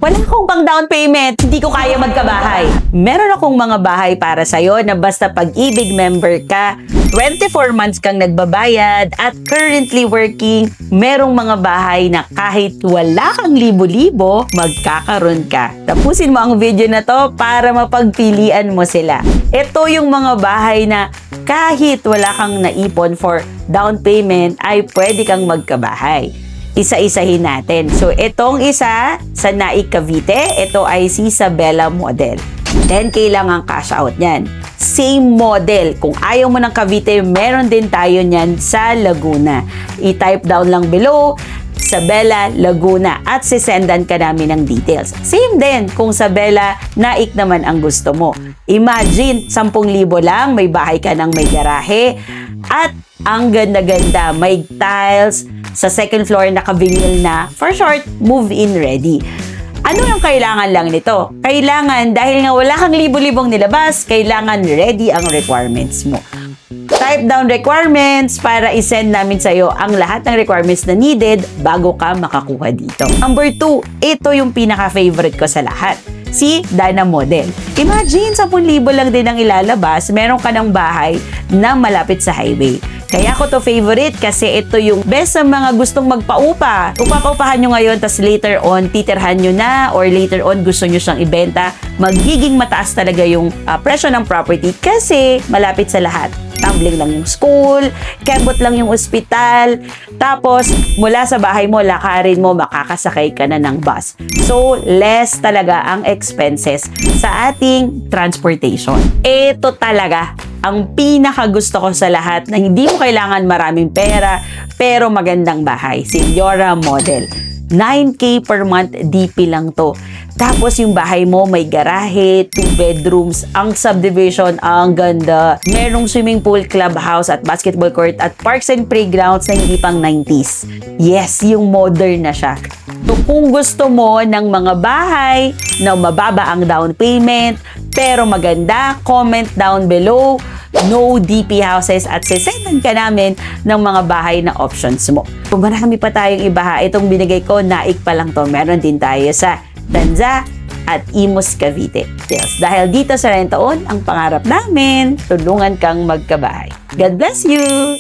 Wala akong pang down payment, hindi ko kaya magkabahay. Meron akong mga bahay para sa'yo na basta Pag-ibig member ka, 24 months kang nagbabayad at currently working, merong mga bahay na kahit wala kang libo-libo, magkakaroon ka. Tapusin mo ang video na to para mapagpilian mo sila. Ito yung mga bahay na kahit wala kang naipon for down payment ay pwede kang magkabahay. Isa-isahin natin. So, itong isa sa Naik Cavite, ito ay si Isabela model. 10K lang ang cash out niyan. Same model. Kung ayaw mo ng Cavite, meron din tayo niyan sa Laguna. I-type down lang below, Isabela, Laguna, at sisendan ka namin ng details. Same din kung Isabela, Naik naman ang gusto mo. Imagine, 10,000 lang, may bahay ka ng may garahe, at ang ganda-ganda, may tiles, sa second floor naka-vinyl na, for short, move-in ready. Ano ang kailangan lang nito? Kailangan, dahil nga wala kang libo-libong nilabas, kailangan ready ang requirements mo. Type down requirements para isend namin sa'yo ang lahat ng requirements na needed bago ka makakuha dito. Number 2, ito yung pinaka-favorite ko sa lahat. Si Dana Model. Imagine, 10,000 lang din ang ilalabas, meron ka ng bahay na malapit sa highway. Kaya ko to favorite kasi ito yung best sa mga gustong magpaupa. Upapaupahan nyo ngayon, tas later on, titirhan nyo na or later on, gusto nyo siyang ibenta. Magiging mataas talaga yung presyo ng property kasi malapit sa lahat. Tumbling lang yung school, kembot lang yung ospital, tapos mula sa bahay mo, lakarin mo, makakasakay ka na ng bus. So, less talaga ang expenses sa ating transportation. Ito talaga ang pinakagusto ko sa lahat na hindi mo kailangan maraming pera pero magandang bahay. Senyora Model. 9K per month, DP lang to. Tapos yung bahay mo may garahe, 2 bedrooms, ang subdivision, ang ganda. Merong swimming pool, clubhouse at basketball court at parks and playgrounds na hindi pang 90s. Yes, yung modern na siya. So kung gusto mo ng mga bahay na mababa ang down payment, pero maganda, comment down below. No DP houses at sisendan ka namin ng mga bahay na options mo. Kung marami pa tayong iba, itong binigay ko, Naik pa lang to. Meron din tayo sa Tanza at Imus Cavite. Yes, dahil dito sa Rentaon, ang pangarap namin, tulungan kang magkabahay. God bless you!